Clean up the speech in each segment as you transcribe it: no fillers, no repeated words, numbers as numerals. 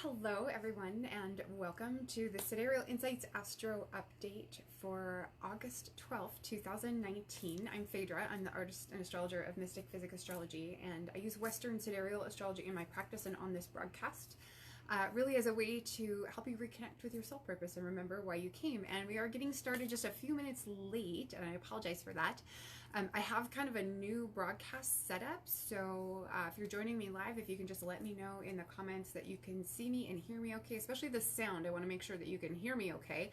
Hello everyone and welcome to the Sidereal Insights Astro update for August 12th, 2019. I'm 𝘱𝘍𝘢. I'm the artist and astrologer of Mystic Physick Astrology, and I use Western Sidereal astrology in my practice and on this broadcast really as a way to help you reconnect with your soul purpose and remember why you came. And we are getting started just a few minutes late, and I apologize for that. I have kind of a new broadcast setup, so if you're joining me live, if you can just let me know in the comments that you can see me and hear me okay, especially the sound. I want to make sure that you can hear me okay.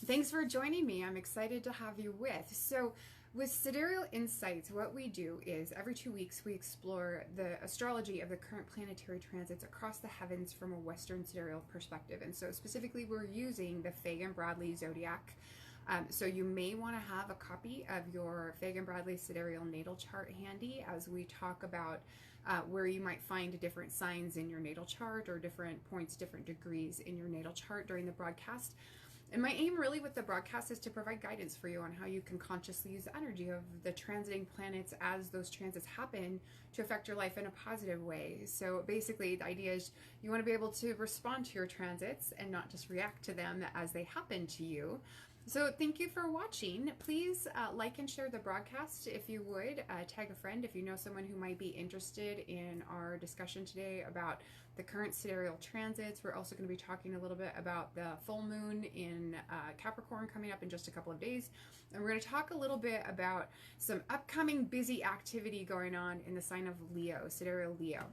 Thanks for joining me. I'm excited to have you with. So with Sidereal Insights, what we do is every 2 weeks we explore the astrology of the current planetary transits across the heavens from a Western sidereal perspective. And so specifically we're using the 𝘱𝘭𝘢𝘠𝘭𝘢𝘠 zodiac. So you may want to have a copy of your 𝘱𝘭𝘢𝘠𝘭𝘢𝘠 sidereal natal chart handy as we talk about where you might find different signs in your natal chart or different points, different degrees in your natal chart during the broadcast. And my aim really with the broadcast is to provide guidance for you on how you can consciously use the energy of the transiting planets as those transits happen to affect your life in a positive way. So basically the idea is you want to be able to respond to your transits and not just react to them as they happen to you. So thank you for watching. Please like and share the broadcast if you would. Tag a friend if you know someone who might be interested in our discussion today about the current sidereal transits. We're also going to be talking a little bit about the full moon in Capricorn coming up in just a couple of days. And we're going to talk a little bit about some upcoming busy activity going on in the sign of Leo, sidereal Leo.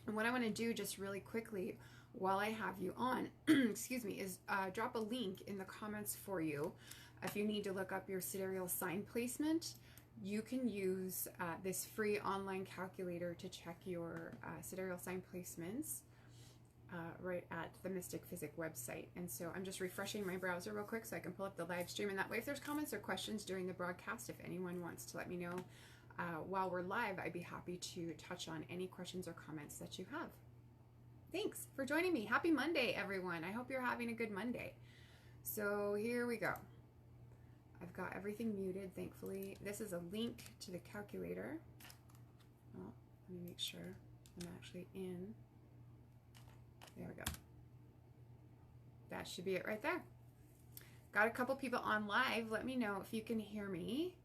And what I want to do just really quickly while I have you on, excuse me, is drop a link in the comments for you. If you need to look up your sidereal sign placement, you can use this free online calculator to check your sidereal sign placements right at the Mystic Physick website. And so I'm just refreshing my browser real quick so I can pull up the live stream. And that way, if there's comments or questions during the broadcast, if anyone wants to let me know while we're live, I'd be happy to touch on any questions or comments that you have. Thanks for joining me. Happy Monday, everyone. I hope you're having a good Monday. So here we go. I've got everything muted, thankfully. This is a link to the calculator. Oh, let me make sure I'm actually in. There we go. That should be it right there. Got a couple people on live. Let me know if you can hear me.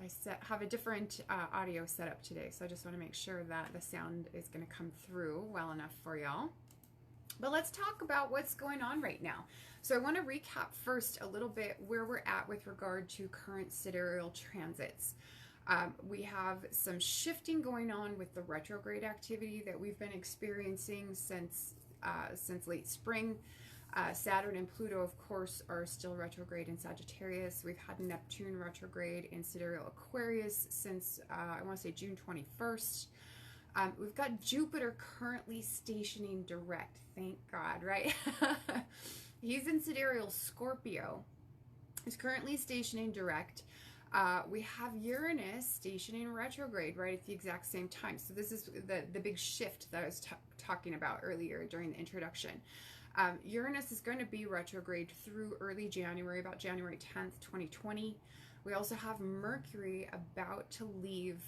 I have a different audio setup today, so I just want to make sure that the sound is going to come through well enough for y'all. But let's talk about what's going on right now. So I want to recap first a little bit where we're at with regard to current sidereal transits. We have some shifting going on with the retrograde activity that we've been experiencing since late spring. Saturn and Pluto, of course, are still retrograde in Sagittarius. We've had Neptune retrograde in sidereal Aquarius since, I want to say, June 21st. We've got Jupiter currently stationing direct, thank God, right? He's in sidereal Scorpio. He's currently stationing direct. We have Uranus stationing retrograde right at the exact same time. So this is the big shift that I was talking about earlier during the introduction. Uranus is going to be retrograde through early January, about January 10th, 2020. We also have Mercury about to leave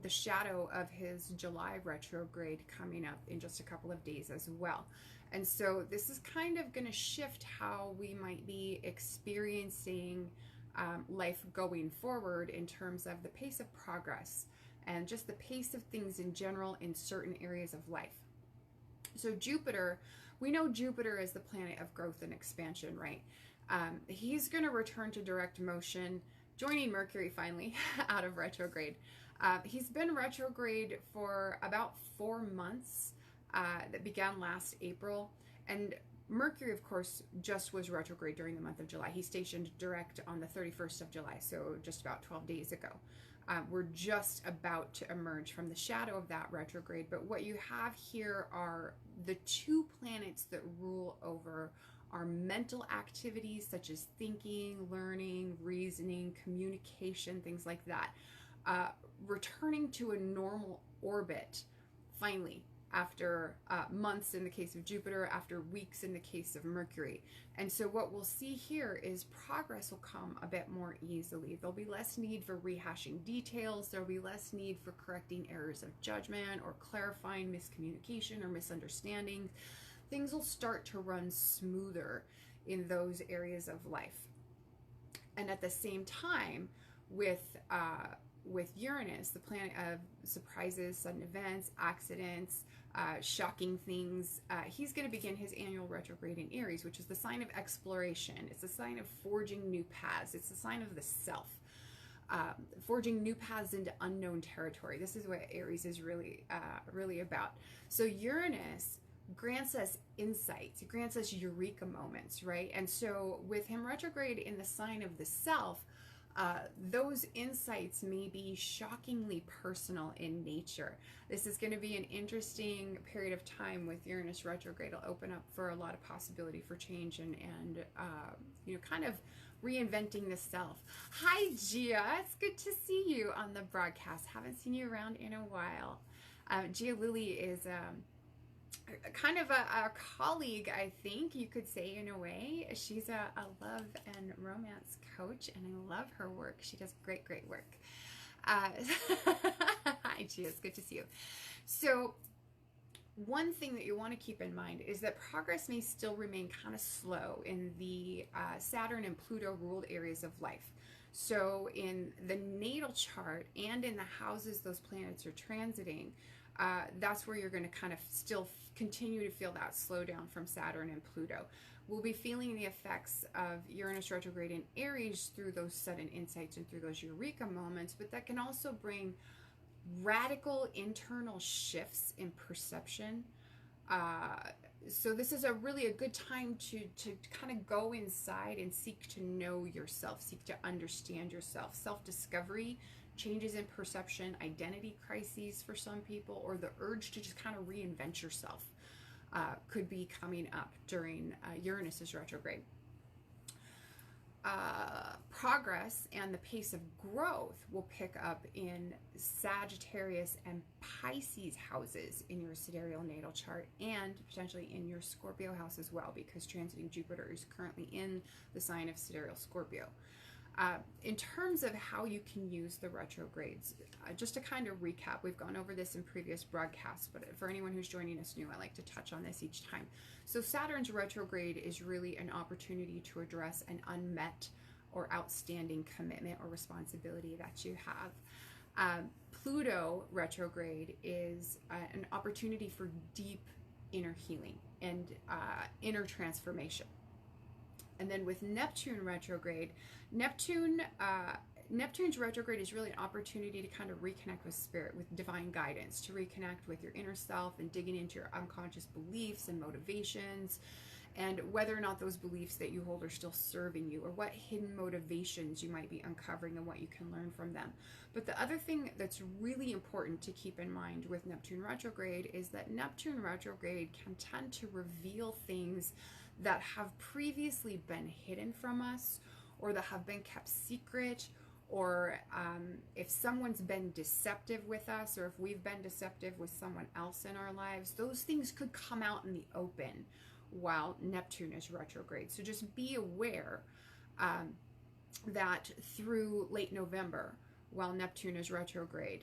the shadow of his July retrograde coming up in just a couple of days as well. And so this is kind of going to shift how we might be experiencing life going forward in terms of the pace of progress and just the pace of things in general in certain areas of life. So Jupiter, we know Jupiter is the planet of growth and expansion, right? He's going to return to direct motion, joining Mercury finally out of retrograde. He's been retrograde for about 4 months, that began last April. And Mercury, of course, just was retrograde during the month of July. He stationed direct on the 31st of July, so just about 12 days ago. We're just about to emerge from the shadow of that retrograde, but what you have here are the two planets that rule over our mental activities such as thinking, learning, reasoning, communication, things like that, returning to a normal orbit finally after months in the case of Jupiter, after weeks in the case of Mercury. And so what we'll see here is progress will come a bit more easily. There'll be less need for rehashing details. There'll be less need for correcting errors of judgment or clarifying miscommunication or misunderstanding. Things will start to run smoother in those areas of life. And at the same time, with Uranus, the planet of surprises, sudden events, accidents, shocking things, he's going to begin his annual retrograde in Aries, which is the sign of exploration. It's a sign of forging new paths. It's a sign of the self, forging new paths into unknown territory. This is what Aries is really about. So Uranus grants us insights. It grants us eureka moments, right? And so with him retrograde in the sign of the self, those insights may be shockingly personal in nature. This is going to be an interesting period of time with Uranus retrograde. It'll open up for a lot of possibility for change and you know, kind of reinventing the self. Hi, Gia. It's good to see you on the broadcast. Haven't seen you around in a while. Gia Lily is kind of a colleague, I think you could say, in a way. She's a love and romance coach, and I love her work. She does great work. Hi, Gia, it's good to see you. So one thing that you want to keep in mind is that progress may still remain kind of slow in the Saturn and Pluto ruled areas of life. So in the natal chart and in the houses those planets are transiting, that's where you're going to kind of still continue to feel that slowdown from Saturn and Pluto. We'll be feeling the effects of Uranus retrograde in Aries through those sudden insights and through those eureka moments, but that can also bring radical internal shifts in perception. So this is really a good time to kind of go inside and seek to know yourself, seek to understand yourself. Self-discovery, changes in perception, identity crises for some people, or the urge to just kind of reinvent yourself could be coming up during Uranus's retrograde. Progress and the pace of growth will pick up in Sagittarius and Pisces houses in your sidereal natal chart, and potentially in your Scorpio house as well, because transiting Jupiter is currently in the sign of sidereal Scorpio. In terms of how you can use the retrogrades, just to kind of recap, we've gone over this in previous broadcasts, but for anyone who's joining us new, I like to touch on this each time. So Saturn's retrograde is really an opportunity to address an unmet or outstanding commitment or responsibility that you have. Pluto retrograde is an opportunity for deep inner healing and inner transformation. And then with Neptune retrograde, Neptune's retrograde is really an opportunity to kind of reconnect with spirit, with divine guidance, to reconnect with your inner self and digging into your unconscious beliefs and motivations, and whether or not those beliefs that you hold are still serving you, or what hidden motivations you might be uncovering and what you can learn from them. But the other thing that's really important to keep in mind with Neptune retrograde is that Neptune retrograde can tend to reveal things that have previously been hidden from us, or that have been kept secret, or if someone's been deceptive with us, or if we've been deceptive with someone else in our lives, those things could come out in the open while Neptune is retrograde. So just be aware that through late November, while Neptune is retrograde,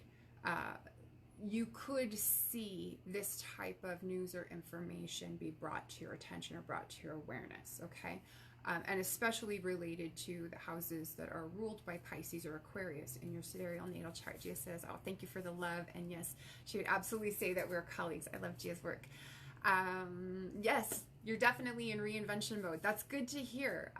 you could see this type of news or information be brought to your attention or brought to your awareness, okay? And especially related to the houses that are ruled by Pisces or Aquarius in your sidereal natal chart. Gia says, oh, thank you for the love. And yes, she would absolutely say that we're colleagues. I love Gia's work. Yes, you're definitely in reinvention mode. That's good to hear.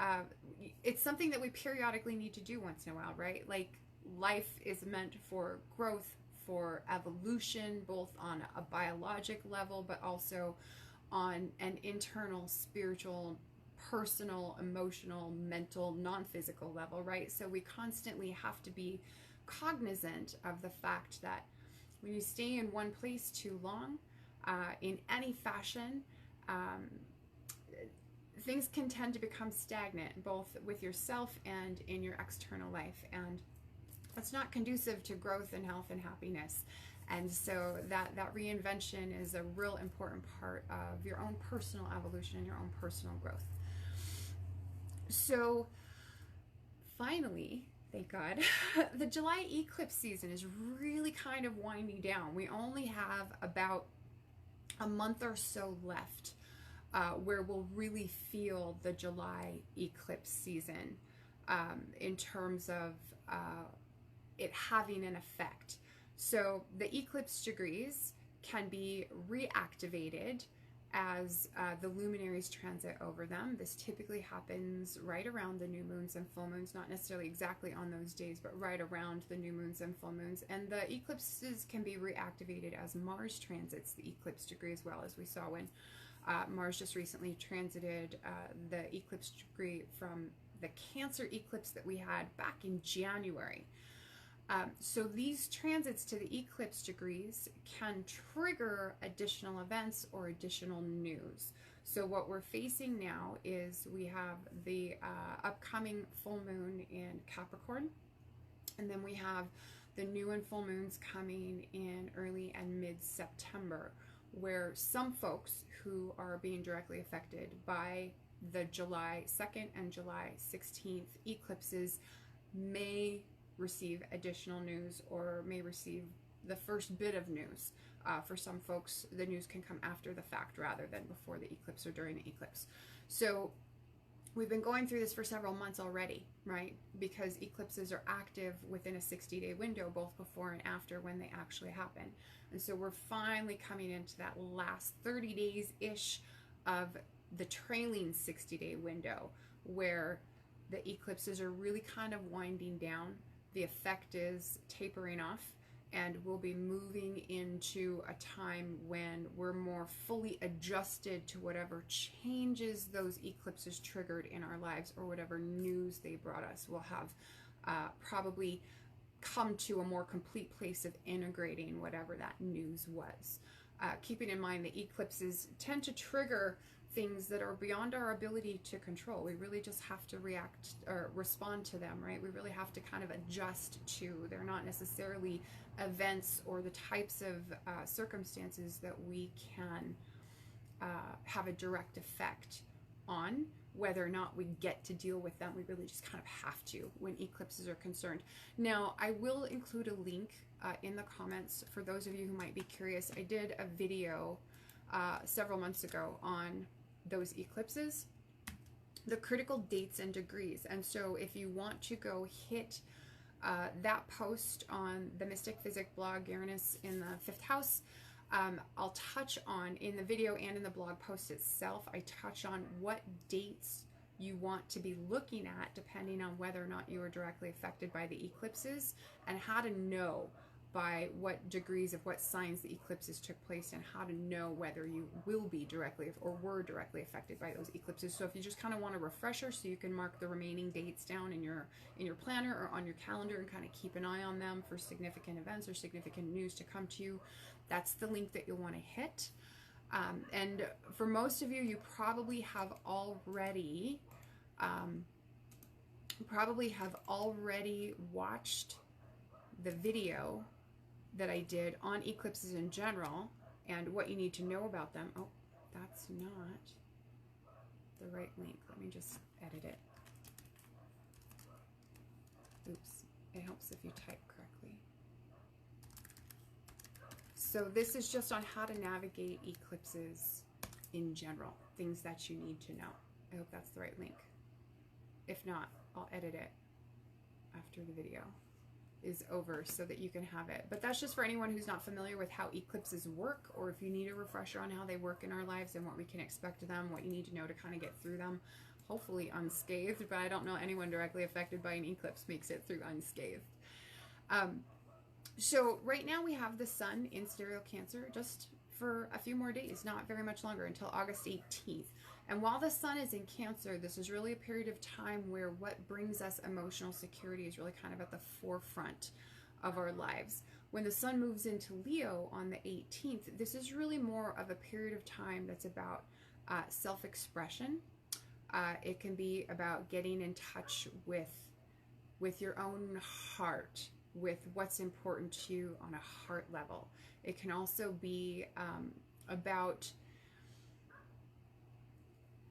It's something that we periodically need to do once in a while, right? Like, life is meant for growth, for evolution, both on a biologic level, but also on an internal, spiritual, personal, emotional, mental, non-physical level, right? So we constantly have to be cognizant of the fact that when you stay in one place too long, in any fashion, things can tend to become stagnant, both with yourself and in your external life. And that's not conducive to growth and health and happiness. And so that reinvention is a real important part of your own personal evolution and your own personal growth. So finally, thank God, the July eclipse season is really kind of winding down. We only have about a month or so left where we'll really feel the July eclipse season in terms of it having an effect. So the eclipse degrees can be reactivated as the luminaries transit over them. This typically happens right around the new moons and full moons, not necessarily exactly on those days, but right around the new moons and full moons. And the eclipses can be reactivated as Mars transits the eclipse degree as well, as we saw when Mars just recently transited the eclipse degree from the Cancer eclipse that we had back in January. So these transits to the eclipse degrees can trigger additional events or additional news. So what we're facing now is we have the upcoming full moon in Capricorn, and then we have the new and full moons coming in early and mid-September, where some folks who are being directly affected by the July 2nd and July 16th eclipses may receive additional news or may receive the first bit of news. For some folks, the news can come after the fact rather than before the eclipse or during the eclipse. So we've been going through this for several months already, right? Because eclipses are active within a 60-day window, both before and after when they actually happen. And so we're finally coming into that last 30 days-ish of the trailing 60-day window where the eclipses are really kind of winding down. The effect is tapering off, and we'll be moving into a time when we're more fully adjusted to whatever changes those eclipses triggered in our lives or whatever news they brought us. We'll have probably come to a more complete place of integrating whatever that news was. Keeping in mind the eclipses tend to trigger things that are beyond our ability to control. We really just have to react or respond to them, right? We really have to kind of adjust to. They're not necessarily events or the types of circumstances that we can have a direct effect on. Whether or not we get to deal with them, we really just kind of have to when eclipses are concerned. Now, I will include a link in the comments for those of you who might be curious. I did a video several months ago on those eclipses, the critical dates and degrees. And so if you want to go hit that post on the Mystic Physick blog, Uranus in the 5th house, I'll touch on, in the video and in the blog post itself, I touch on what dates you want to be looking at depending on whether or not you are directly affected by the eclipses, and how to know by what degrees of what signs the eclipses took place, and how to know whether you will be directly or were directly affected by those eclipses. So if you just kind of want a refresher so you can mark the remaining dates down in your planner or on your calendar and kind of keep an eye on them for significant events or significant news to come to you, that's the link that you'll want to hit. And for most of you, you probably have already watched the video that I did on eclipses in general and what you need to know about them. Oh, that's not the right link. Let me just edit it. Oops. It helps if you type correctly. So this is just on how to navigate eclipses in general, things that you need to know. I hope that's the right link. If not, I'll edit it after the video is over so that you can have it. But that's just for anyone who's not familiar with how eclipses work, or if you need a refresher on how they work in our lives and what we can expect of them, what you need to know to kind of get through them, hopefully unscathed. But I don't know anyone directly affected by an eclipse makes it through unscathed. So right now we have the sun in sidereal Cancer just for a few more days, not very much longer, until August 18th. And while the sun is in Cancer, this is really a period of time where what brings us emotional security is really kind of at the forefront of our lives. When the sun moves into Leo on the 18th, this is really more of a period of time that's about self-expression. It can be about getting in touch with your own heart, with what's important to you on a heart level. It can also be about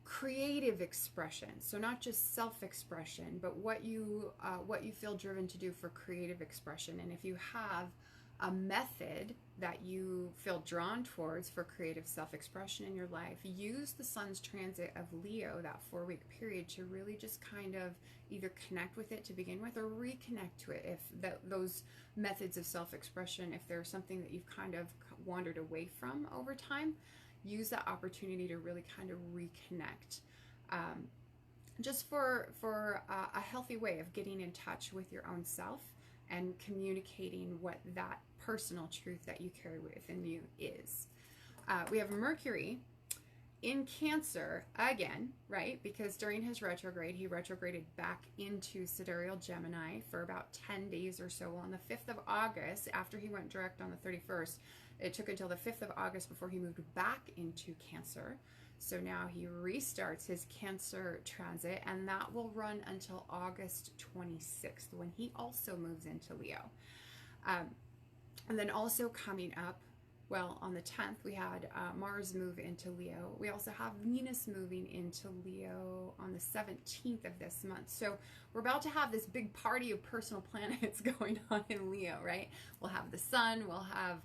creative expression, so not just self-expression, but what you feel driven to do for creative expression. And if you have a method that you feel drawn towards for creative self-expression in your life, use the sun's transit of Leo, that 4-week period, to really just kind of either connect with it to begin with or reconnect to it. If those methods of self-expression, if there's something that you've kind of wandered away from over time, use that opportunity to really kind of reconnect, just for a healthy way of getting in touch with your own self and communicating what that personal truth that you carry within you is. We have Mercury in Cancer again, right? Because during his retrograde, he retrograded back into Sidereal Gemini for about 10 days or so. On the 5th of August, after he went direct on the 31st, it took until the 5th of August before he moved back into Cancer. So now he restarts his Cancer transit, and that will run until August 26th, when he also moves into Leo. And then also coming up, well, on the 10th, we had Mars move into Leo. We also have Venus moving into Leo on the 17th of this month. So we're about to have this big party of personal planets going on in Leo, right? We'll have the sun, we'll have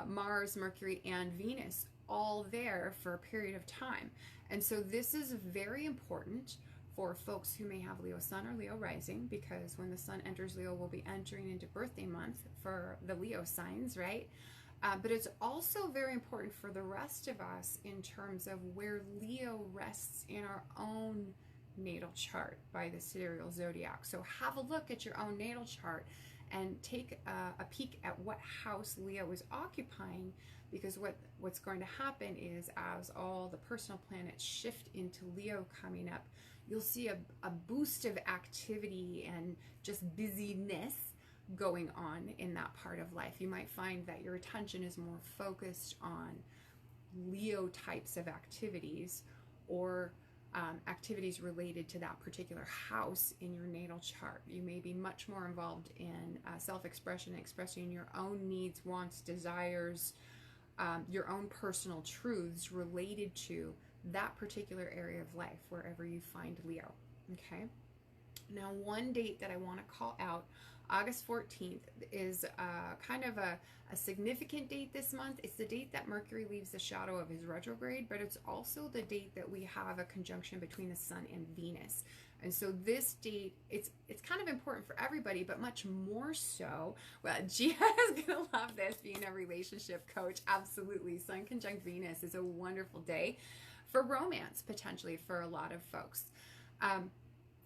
Mars, Mercury, and Venus all there for a period of time. And so this is very important for folks who may have Leo sun or Leo rising, because when the sun enters Leo, we'll be entering into birthday month for the Leo signs, right? But it's also very important for the rest of us in terms of where Leo rests in our own natal chart by the sidereal zodiac. So have a look at your own natal chart and take a peek at what house Leo is occupying, because what's going to happen is, as all the personal planets shift into Leo coming up, you'll see a boost of activity and just busyness going on in that part of life. You might find that your attention is more focused on Leo types of activities, or activities related to that particular house in your natal chart. You may be much more involved in self-expression, expressing your own needs, wants, desires, your own personal truths related to that particular area of life, wherever you find Leo. Okay. Now, one date that I want to call out, August 14th, is kind of a significant date this month. It's the date that Mercury leaves the shadow of his retrograde, but it's also the date that we have a conjunction between the Sun and Venus. And so this date, it's kind of important for everybody, but much more so, well, Gia is going to love this, being a relationship coach. Absolutely. Sun conjunct Venus is a wonderful day for romance, potentially, for a lot of folks.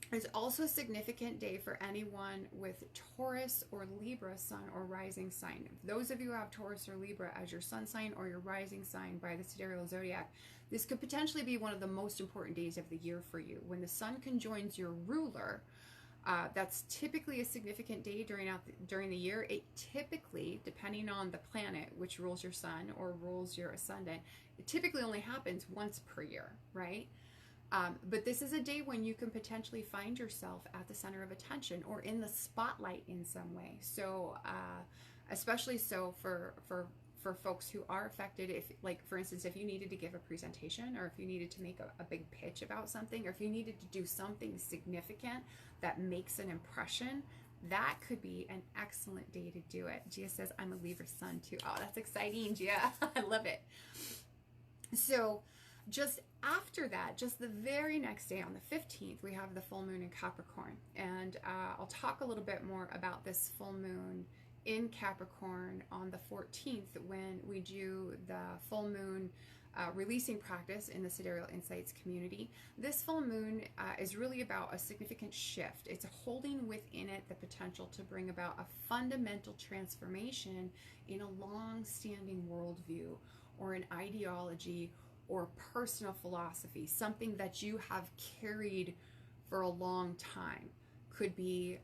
It's also a significant day for anyone with Taurus or Libra sun or rising sign. Those of you who have Taurus or Libra as your sun sign or your rising sign by the sidereal zodiac, this could potentially be one of the most important days of the year for you. When the sun conjoins your ruler, that's typically a significant day during the year. It typically, depending on the planet which rules your sun or rules your ascendant, it typically only happens once per year, right? But this is a day when you can potentially find yourself at the center of attention or in the spotlight in some way. So, especially so for folks who are affected, if, like, for instance, if you needed to give a presentation, or if you needed to make a big pitch about something, or if you needed to do something significant that makes an impression, that could be an excellent day to do it. Gia says, I'm a Libra sun too. Oh, that's exciting, Gia. I love it. So, just after that, just the very next day on the 15th, we have the full moon in Capricorn. And I'll talk a little bit more about this full moon in Capricorn on the 14th, when we do the full moon releasing practice in the Sidereal Insights community. This full moon is really about a significant shift. It's holding within it the potential to bring about a fundamental transformation in a long-standing worldview, or an ideology, or personal philosophy, something that you have carried for a long time. Could be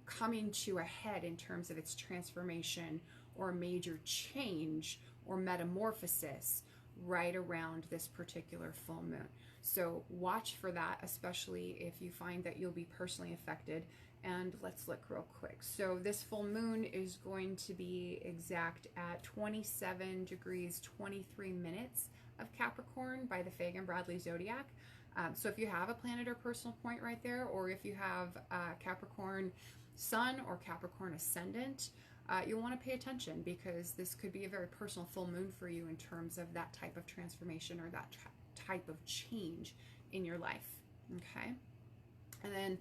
coming to a head in terms of its transformation or major change or metamorphosis right around this particular full moon. So watch for that, especially if you find that you'll be personally affected. And let's look real quick. So this full moon is going to be exact at 27 degrees 23 minutes of Capricorn by the 𝘱𝘭𝘢𝘁𝘍𝑒 zodiac. So if you have a planet or personal point right there, or if you have Capricorn sun or Capricorn ascendant, you'll want to pay attention, because this could be a very personal full moon for you in terms of that type of transformation or that type of change in your life. Okay. And then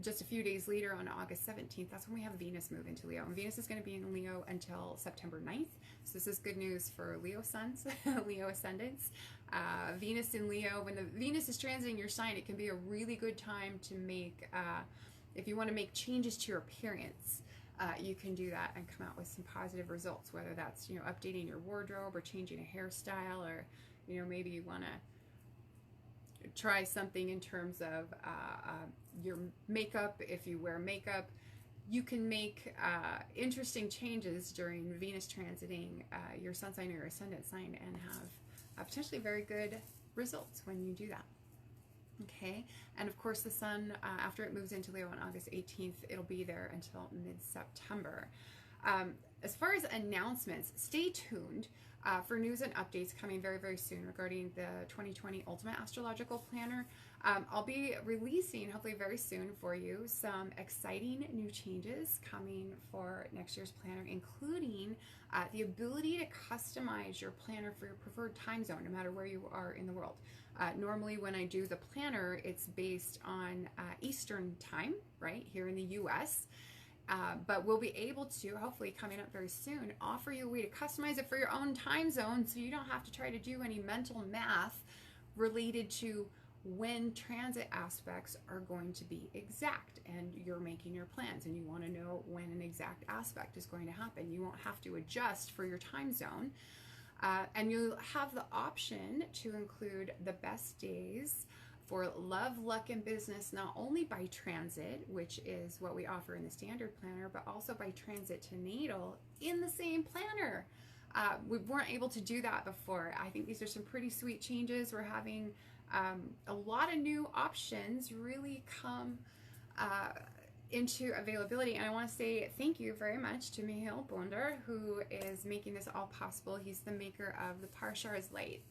just a few days later, on August 17th, that's when we have Venus move into Leo. And Venus is going to be in Leo until September 9th. So this is good news for Leo suns, Leo ascendants. Venus in Leo, when the Venus is transiting your sign, it can be a really good time to make, if you want to make changes to your appearance, you can do that and come out with some positive results, whether that's, you know, updating your wardrobe or changing a hairstyle, or, you know, maybe you want to try something in terms of your makeup. If you wear makeup, you can make interesting changes during Venus transiting your sun sign or your ascendant sign, and have potentially very good results when you do that. Okay, and of course the sun, after it moves into Leo on August 18th, it'll be there until mid-September. As far as announcements, stay tuned for news and updates coming very, very soon regarding the 2020 Ultimate Astrological Planner. I'll be releasing, hopefully very soon for you, some exciting new changes coming for next year's planner, including the ability to customize your planner for your preferred time zone, no matter where you are in the world. Normally when I do the planner, it's based on Eastern time, right, here in the US. But we'll be able to, hopefully coming up very soon, offer you a way to customize it for your own time zone, so you don't have to try to do any mental math related to when transit aspects are going to be exact, and you're making your plans and you want to know when an exact aspect is going to happen. You won't have to adjust for your time zone, and you'll have the option to include the best days for love, luck, and business, not only by transit, which is what we offer in the standard planner, but also by transit to natal in the same planner. We weren't able to do that before. I think these are some pretty sweet changes. We're having a lot of new options really come into availability, and I want to say thank you very much to 𝘱𝘭𝘢𝘠𝘭𝘠, who is making this all possible. He's the maker of the Parshar's Light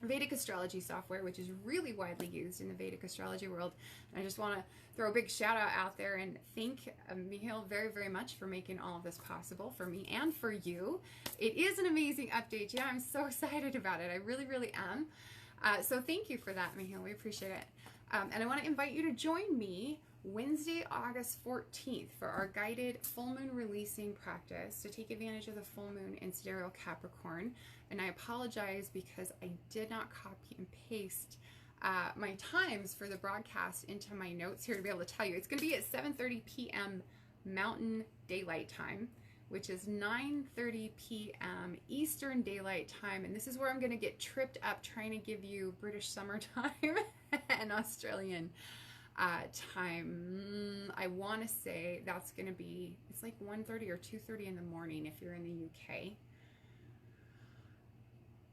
Vedic astrology software, which is really widely used in the Vedic astrology world. And I just want to throw a big shout out there and thank Mihail very, very much for making all of this possible for me and for you. It is an amazing update. Yeah, I'm so excited about it. I really, really am. So thank you for that, Mihail. We appreciate it. And I want to invite you to join me Wednesday, August 14th for our guided full moon releasing practice to take advantage of the full moon in Sidereal Capricorn. And I apologize because I did not copy and paste my times for the broadcast into my notes here to be able to tell you. It's going to be at 7:30 p.m. Mountain Daylight Time, which is 9:30 p.m. Eastern Daylight Time. And this is where I'm going to get tripped up trying to give you British summertime and Australian time. I want to say that's going to be, it's like 1:30 or 2:30 in the morning if you're in the UK.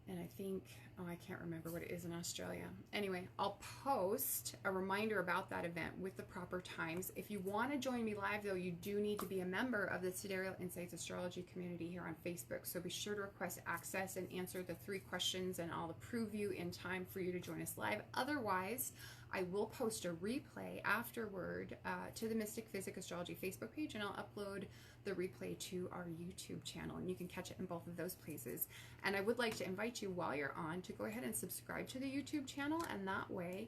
And I think, oh, I can't remember what it is in Australia. Anyway, I'll post a reminder about that event with the proper times. If you want to join me live, though, you do need to be a member of the Sidereal Insights Astrology community here on Facebook. So be sure to request access and answer the 3 questions, and I'll approve you in time for you to join us live. Otherwise, I will post a replay afterward to the Mystic Physick Astrology Facebook page, and I'll upload the replay to our YouTube channel, and you can catch it in both of those places. And I would like to invite you, while you're on, to go ahead and subscribe to the YouTube channel, and that way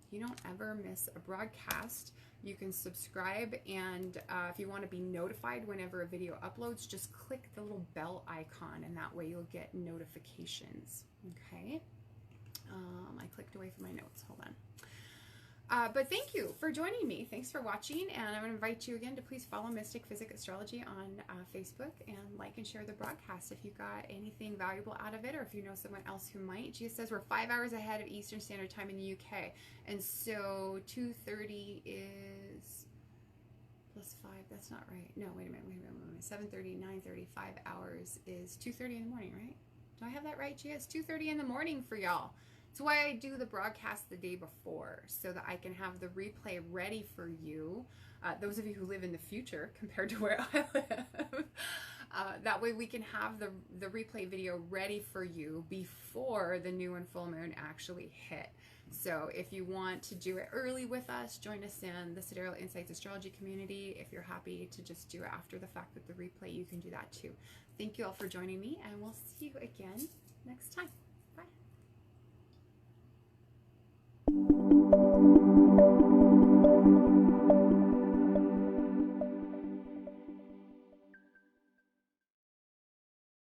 you don't ever miss a broadcast. You can subscribe, and if you want to be notified whenever a video uploads, just click the little bell icon, and that way you'll get notifications. Okay, I clicked away from my notes. Hold on. But thank you for joining me. Thanks for watching, and I'm going to invite you again to please follow Mystic Physick Astrology on Facebook, and like and share the broadcast if you got anything valuable out of it, or if you know someone else who might. Gia says we're 5 hours ahead of Eastern Standard Time in the UK, and so 2:30 is plus 5. That's not right. No, wait a minute. 7:30, 9:30, 5 hours is 2:30 in the morning, right? Do I have that right, Gia? It's 2:30 in the morning for y'all. It's why I do the broadcast the day before, so that I can have the replay ready for you, those of you who live in the future compared to where I live. That way we can have the replay video ready for you before the new and full moon actually hit. So if you want to do it early with us, join us in the Sidereal Insights Astrology community. If you're happy to just do it after the fact with the replay, you can do that too. Thank you all for joining me, and we'll see you again next time.